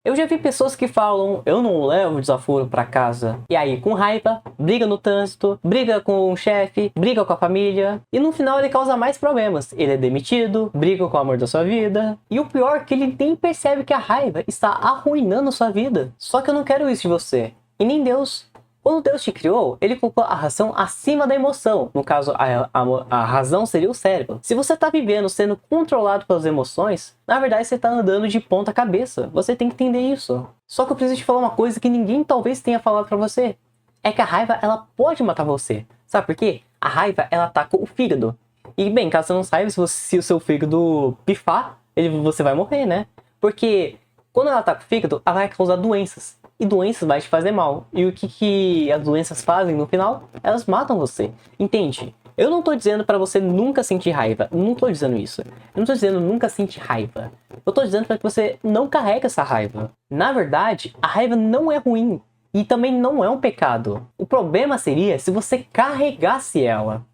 Eu já vi pessoas que falam, eu não levo desaforo pra casa. E aí, com raiva, briga no trânsito, briga com o chefe, briga com a família. E no final ele causa mais problemas. Ele é demitido, briga com o amor da sua vida. E o pior é que ele nem percebe que a raiva está arruinando a sua vida. Só que eu não quero isso de você. E nem Deus. Quando Deus te criou, ele colocou a razão acima da emoção. No caso, a razão seria o cérebro. Se você está vivendo sendo controlado pelas emoções, na verdade você está andando de ponta cabeça. Você tem que entender isso. Só que eu preciso te falar uma coisa que ninguém talvez tenha falado para você. É que a raiva, ela pode matar você. Sabe por quê? A raiva, ela ataca o fígado. E bem, caso você não saiba, se o seu fígado pifar, você vai morrer, né? Porque quando ela ataca o fígado, ela vai causar doenças. E doenças vai te fazer mal. E o que as doenças fazem no final? Elas matam você. Entende? Eu não tô dizendo pra você nunca sentir raiva. Não tô dizendo isso. Eu não tô dizendo nunca sentir raiva. Eu tô dizendo pra que você não carregue essa raiva. Na verdade, a raiva não é ruim. E também não é um pecado. O problema seria se você carregasse ela.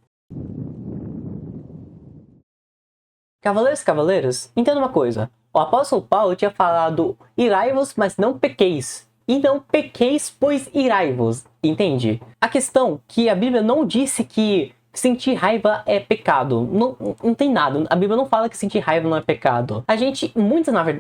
Cavaleiros e cavaleiras, entenda uma coisa. O apóstolo Paulo tinha falado, irai-vos, mas não pequeis. E não pequeis, pois irai-vos. Entende? A questão é que a Bíblia não disse que sentir raiva é pecado. Não tem nada. A Bíblia não fala que sentir raiva não é pecado.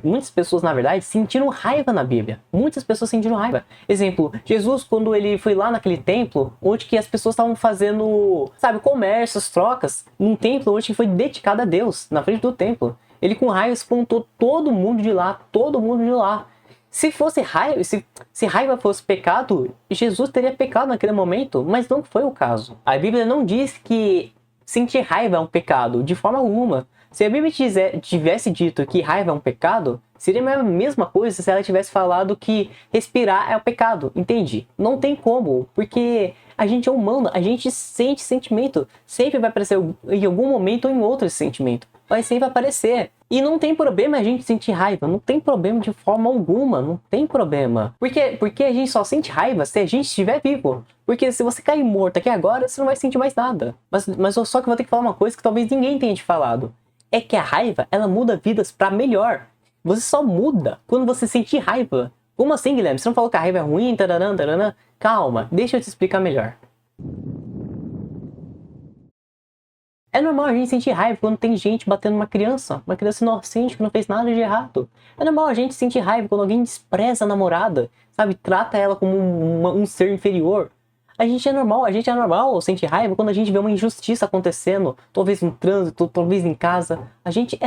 Muitas pessoas, na verdade, sentiram raiva na Bíblia. Muitas pessoas sentiram raiva. Exemplo, Jesus, quando ele foi lá naquele templo, onde que as pessoas estavam fazendo, sabe, comércios, trocas, num templo onde foi dedicado a Deus, na frente do templo. Ele com raiva espantou todo mundo de lá, todo mundo de lá. Se fosse raiva, se raiva fosse pecado, Jesus teria pecado naquele momento, mas não foi o caso. A Bíblia não diz que sentir raiva é um pecado, de forma alguma. Se a Bíblia tivesse dito que raiva é um pecado, seria a mesma coisa se ela tivesse falado que respirar é um pecado, entende? Não tem como, porque a gente é humano, a gente sente sentimento, sempre vai aparecer em algum momento ou em outro esse sentimento. Vai sempre aparecer. E não tem problema a gente sentir raiva, não tem problema de forma alguma, não tem problema. Porque a gente só sente raiva se a gente estiver vivo. Porque se você cair morto aqui agora, você não vai sentir mais nada. Mas eu só que vou ter que falar uma coisa que talvez ninguém tenha te falado. É que a raiva, ela muda vidas pra melhor. Você só muda quando você sentir raiva. Como assim, Guilherme? Você não falou que a raiva é ruim, taranã, taranã? Calma, deixa eu te explicar melhor. É normal a gente sentir raiva quando tem gente batendo uma criança inocente que não fez nada de errado. É normal a gente sentir raiva quando alguém despreza a namorada, sabe? Trata ela como um ser inferior. A gente é normal sentir raiva quando a gente vê uma injustiça acontecendo, talvez no trânsito, talvez em casa. A gente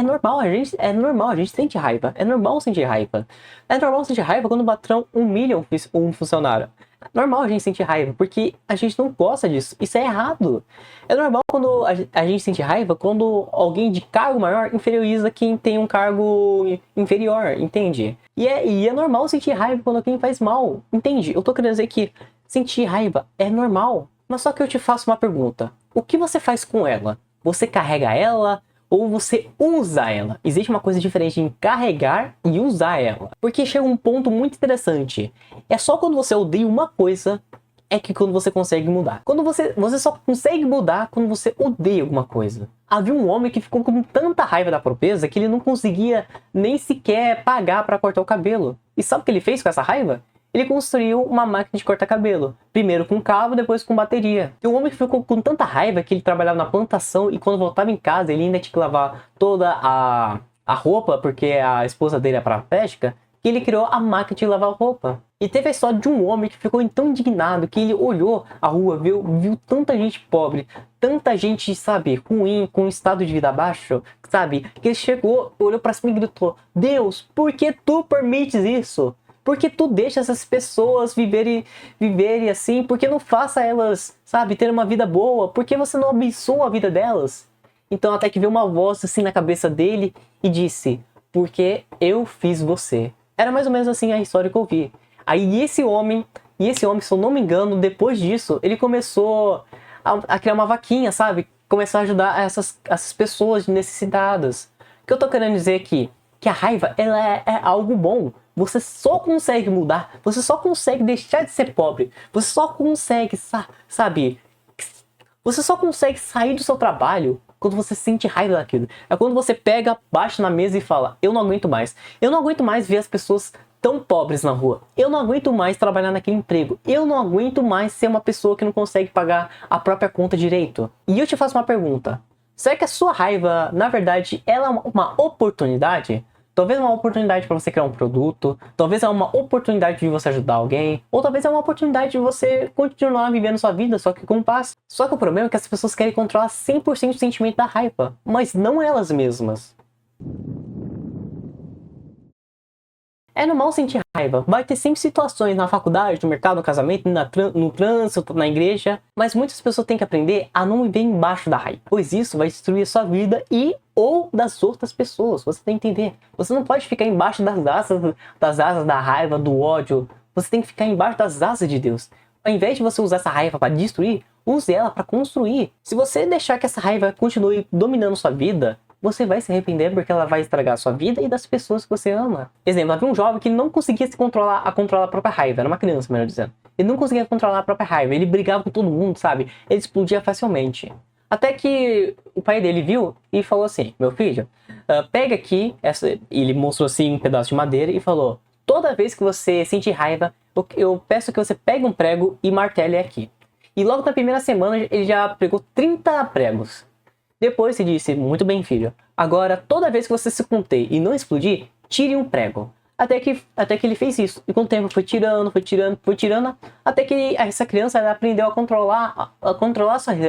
sente raiva. É normal sentir raiva. É normal sentir raiva quando o patrão humilha um funcionário. É normal a gente sentir raiva, porque a gente não gosta disso. Isso é errado. É normal quando a gente sente raiva quando alguém de cargo maior inferioriza quem tem um cargo inferior, entende? E é normal sentir raiva quando alguém faz mal, entende? Eu tô querendo dizer que sentir raiva é normal. Mas só que eu te faço uma pergunta. O que você faz com ela? Você carrega ela? Ou você usa ela? Existe uma coisa diferente em carregar e usar ela. Porque chega um ponto muito interessante. É só quando você odeia uma coisa é que quando você consegue mudar. Quando você só consegue mudar quando você odeia alguma coisa. Havia um homem que ficou com tanta raiva da pobreza que ele não conseguia nem sequer pagar para cortar o cabelo. E sabe o que ele fez com essa raiva? Ele construiu uma máquina de cortar cabelo. Primeiro com cabo, depois com bateria. E o homem ficou com tanta raiva que ele trabalhava na plantação e quando voltava em casa ele ainda tinha que lavar toda a roupa, porque a esposa dele é paraplégica, que ele criou a máquina de lavar roupa. E teve a história de um homem que ficou tão indignado que ele olhou a rua, viu tanta gente pobre, tanta gente, sabe, ruim, com estado de vida baixo, sabe, que ele chegou, olhou pra cima e gritou: Deus, por que tu permites isso? Por que tu deixa essas pessoas viverem assim? Por que não faça elas, sabe, ter uma vida boa? Por que você não abençoa a vida delas? Então até que veio uma voz assim na cabeça dele e disse: porque eu fiz você. Era mais ou menos assim a história que eu vi. Aí esse homem, se eu não me engano, depois disso, ele começou a criar uma vaquinha, sabe? Começar a ajudar essas pessoas necessitadas. O que eu tô querendo dizer aqui? Que a raiva, ela é algo bom. Você só consegue mudar, você só consegue deixar de ser pobre, você só consegue, sabe? Você só consegue sair do seu trabalho quando você sente raiva daquilo. É quando você pega, baixa na mesa e fala: eu não aguento mais. Eu não aguento mais ver as pessoas tão pobres na rua. Eu não aguento mais trabalhar naquele emprego. Eu não aguento mais ser uma pessoa que não consegue pagar a própria conta direito. E eu te faço uma pergunta. Será que a sua raiva, na verdade, ela é uma oportunidade? Talvez é uma oportunidade para você criar um produto, talvez é uma oportunidade de você ajudar alguém, ou talvez é uma oportunidade de você continuar vivendo sua vida, só que com paz. Só que o problema é que as pessoas querem controlar 100% o sentimento da raiva, mas não elas mesmas. É normal sentir raiva. Vai ter sempre situações na faculdade, no mercado, no casamento, no trânsito, na igreja. Mas muitas pessoas têm que aprender a não viver embaixo da raiva. Pois isso vai destruir a sua vida e ou das outras pessoas. Você tem que entender. Você não pode ficar embaixo das asas da raiva, do ódio. Você tem que ficar embaixo das asas de Deus. Ao invés de você usar essa raiva para destruir, use ela para construir. Se você deixar que essa raiva continue dominando sua vida, você vai se arrepender porque ela vai estragar a sua vida e das pessoas que você ama. Exemplo, havia um jovem que não conseguia se controlar a própria raiva. Era uma criança, melhor dizendo. Ele não conseguia controlar a própria raiva. Ele brigava com todo mundo, sabe? Ele explodia facilmente. Até que o pai dele viu e falou assim: meu filho, pega aqui, ele mostrou assim um pedaço de madeira e falou: toda vez que você sentir raiva, eu peço que você pegue um prego e martele aqui. E logo na primeira semana ele já pegou 30 pregos. Depois se disse: muito bem, filho. Agora, toda vez que você se conter e não explodir, tire um prego. Até que ele fez isso. E com o tempo foi tirando, até que essa criança ela aprendeu a controlar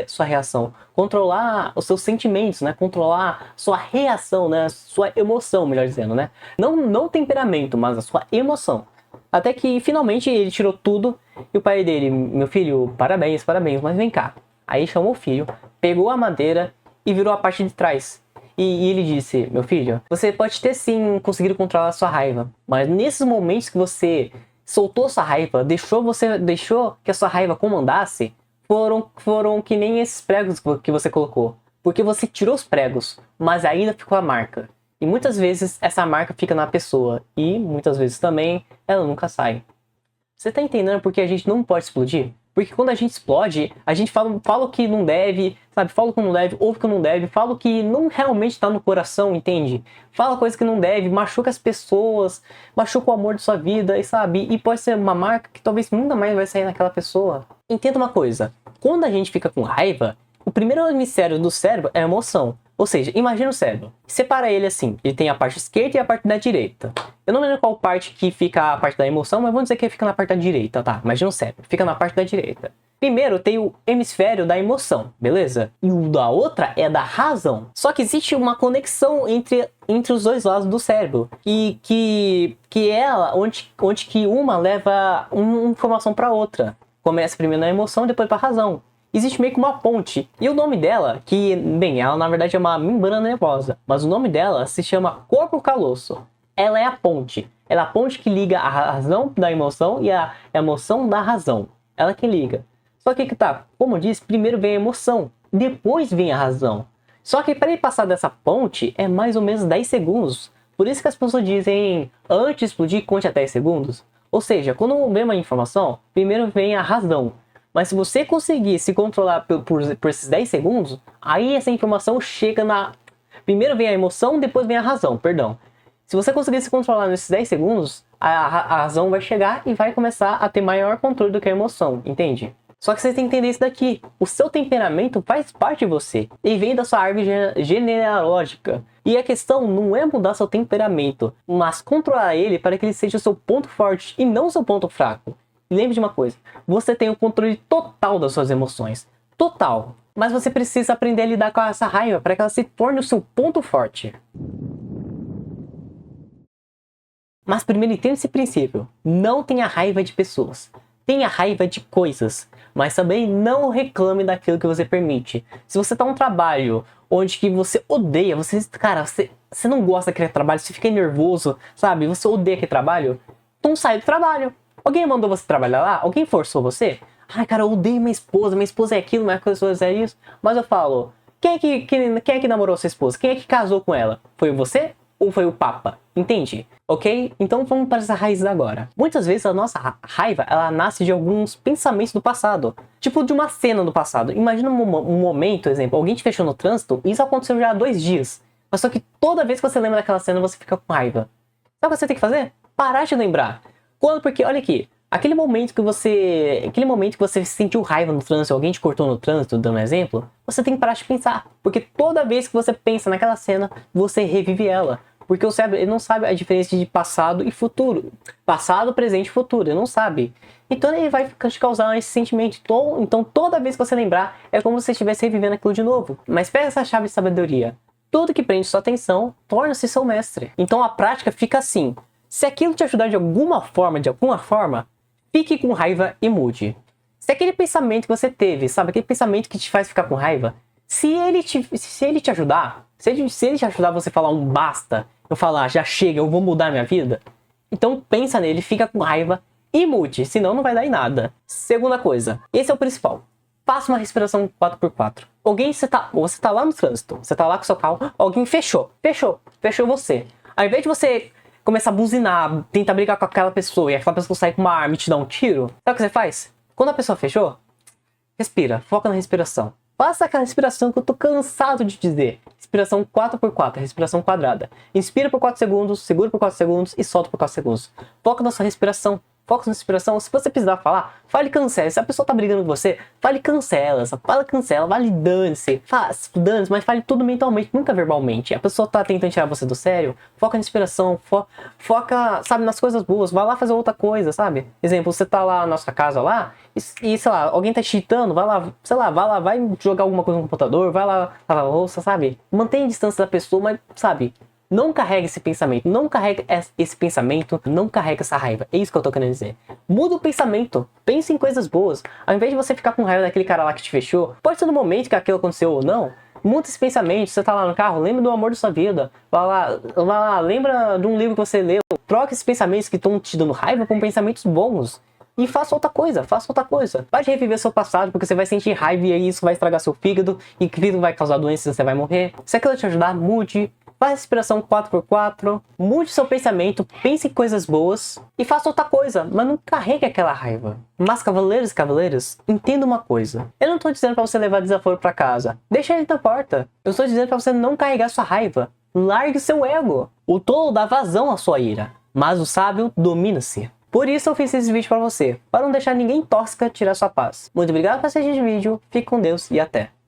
sua reação, controlar os seus sentimentos, né? Controlar sua reação, né? Sua emoção, melhor dizendo, né? Não o temperamento, mas a sua emoção. Até que finalmente ele tirou tudo e o pai dele: meu filho, parabéns, mas vem cá. Aí chamou o filho, pegou a madeira e virou a parte de trás. E ele disse: meu filho, você pode ter sim conseguido controlar a sua raiva, mas nesses momentos que você soltou sua raiva, deixou que a sua raiva comandasse, foram que nem esses pregos que você colocou. Porque você tirou os pregos, mas ainda ficou a marca. E muitas vezes essa marca fica na pessoa, e muitas vezes também ela nunca sai. Você tá entendendo por que a gente não pode explodir? Porque quando a gente explode, a gente fala o que não deve, sabe? Fala o que não deve, ouve o que não deve, fala o que não realmente tá no coração, entende? Fala coisa que não deve, machuca as pessoas, machuca o amor de sua vida, e sabe? E pode ser uma marca que talvez nunca mais vai sair naquela pessoa. Entenda uma coisa, quando a gente fica com raiva, o primeiro hemisfério do cérebro é a emoção. Ou seja, imagina o cérebro. Separa ele assim. Ele tem a parte esquerda e a parte da direita. Eu não lembro qual parte que fica a parte da emoção, mas vamos dizer que fica na parte da direita, tá? Imagina o cérebro. Fica na parte da direita. Primeiro tem o hemisfério da emoção, beleza? E o da outra é da razão. Só que existe uma conexão entre os dois lados do cérebro. Que ela, onde que uma leva uma informação para outra. Começa primeiro na emoção, depois para a razão. Existe meio que uma ponte. E o nome dela, que, bem, ela na verdade é uma membrana nervosa, mas o nome dela se chama corpo caloso. Ela é a ponte. Ela é a ponte que liga a razão da emoção e a emoção da razão. Ela que liga. Só que tá, como eu disse, primeiro vem a emoção, depois vem a razão. Só que para ele passar dessa ponte é mais ou menos 10 segundos. Por isso que as pessoas dizem: antes de explodir, conte até 10 segundos. Ou seja, quando vem uma informação, primeiro vem a razão. Mas se você conseguir se controlar por esses 10 segundos, aí essa informação chega na... Primeiro vem a emoção, depois vem a razão, perdão. Se você conseguir se controlar nesses 10 segundos, a razão vai chegar e vai começar a ter maior controle do que a emoção, entende? Só que você tem que entender isso daqui. O seu temperamento faz parte de você. E vem da sua árvore genealógica. E a questão não é mudar seu temperamento, mas controlar ele para que ele seja o seu ponto forte e não o seu ponto fraco. E lembre de uma coisa, você tem o controle total das suas emoções. Total. Mas você precisa aprender a lidar com essa raiva para que ela se torne o seu ponto forte. Mas primeiro entenda esse princípio. Não tenha raiva de pessoas. Tenha raiva de coisas. Mas também não reclame daquilo que você permite. Se você está num trabalho onde que você odeia, você não gosta daquele trabalho, você fica nervoso, sabe? Você odeia aquele trabalho, então sai do trabalho. Alguém mandou você trabalhar lá? Alguém forçou você? Ai, cara, eu odeio minha esposa é aquilo, minha esposa é isso. Mas eu falo, quem é que namorou sua esposa? Quem é que casou com ela? Foi você ou foi o Papa? Entende? Ok? Então vamos para essa raiz agora. Muitas vezes a nossa raiva, ela nasce de alguns pensamentos do passado. Tipo de uma cena do passado. Imagina um momento, exemplo, alguém te fechou no trânsito, e isso aconteceu já há 2 dias. Mas só que toda vez que você lembra daquela cena, você fica com raiva. Sabe o que você tem que fazer? parar de lembrar. Quando? Porque, olha aqui, aquele momento que você sentiu raiva no trânsito, alguém te cortou no trânsito, dando um exemplo, você tem que parar de pensar. Porque toda vez que você pensa naquela cena, você revive ela. Porque o cérebro, ele não sabe a diferença de passado e futuro. Passado, presente e futuro, ele não sabe. Então ele vai te causar esse sentimento. Então toda vez que você lembrar, é como se você estivesse revivendo aquilo de novo. Mas pega essa chave de sabedoria. Tudo que prende sua atenção, torna-se seu mestre. Então a prática fica assim. Se aquilo te ajudar de alguma forma, fique com raiva e mude. Se aquele pensamento que você teve, sabe, aquele pensamento que te faz ficar com raiva, se ele te ajudar, se ele te ajudar você falar um basta, eu falar já chega, eu vou mudar minha vida, então pensa nele, fica com raiva e mude, senão não vai dar em nada. Segunda coisa, esse é o principal. Faça uma respiração 4x4. Você tá lá no trânsito, você tá lá com seu carro, alguém fechou você. Ao invés de você começar a buzinar, tentar brigar com aquela pessoa e aquela pessoa sair com uma arma e te dar um tiro, sabe o que você faz? Quando a pessoa fechou, respira, foca na respiração. Faça aquela respiração que eu tô cansado de dizer. Respiração 4x4, respiração quadrada. Inspira por 4 segundos, segura por 4 segundos e solta por 4 segundos. Foca na sua respiração. Foca na respiração. Se você precisar falar, fale cancela. Se a pessoa tá brigando com você, fale cancela. Fala cancela, vale dane-se. Dane-se, mas fale tudo mentalmente, nunca verbalmente. A pessoa tá tentando tirar você do sério, foca na inspiração, foca, sabe, nas coisas boas. Vai lá fazer outra coisa, sabe? Exemplo, você tá lá na sua casa lá, e sei lá, alguém tá te cheatando, vai lá, sei lá, vai jogar alguma coisa no computador, vai lá lavar a louça, sabe? Mantenha a distância da pessoa, mas, sabe, não carrega esse pensamento, não carrega essa raiva. É isso que eu tô querendo dizer. Muda o pensamento, pense em coisas boas. Ao invés de você ficar com raiva daquele cara lá que te fechou, pode ser no momento que aquilo aconteceu ou não, muda esse pensamento. Você tá lá no carro, lembra do amor da sua vida. Vai lá, lembra de um livro que você leu. Troca esses pensamentos que estão te dando raiva com pensamentos bons. E faça outra coisa. Pare de reviver seu passado, porque você vai sentir raiva e aí isso vai estragar seu fígado. E fígado vai causar doenças e você vai morrer. Se aquilo te ajudar, mude. Faça respiração 4x4, mude seu pensamento, pense em coisas boas e faça outra coisa, mas não carregue aquela raiva. Mas cavaleiros e cavaleiras, entenda uma coisa. Eu não estou dizendo para você levar desaforo para casa. Deixa ele na porta. Eu estou dizendo para você não carregar sua raiva. Largue seu ego. O tolo dá vazão à sua ira, mas o sábio domina-se. Por isso eu fiz esse vídeo para você, para não deixar ninguém tóxica tirar sua paz. Muito obrigado por assistir esse vídeo, fique com Deus e até.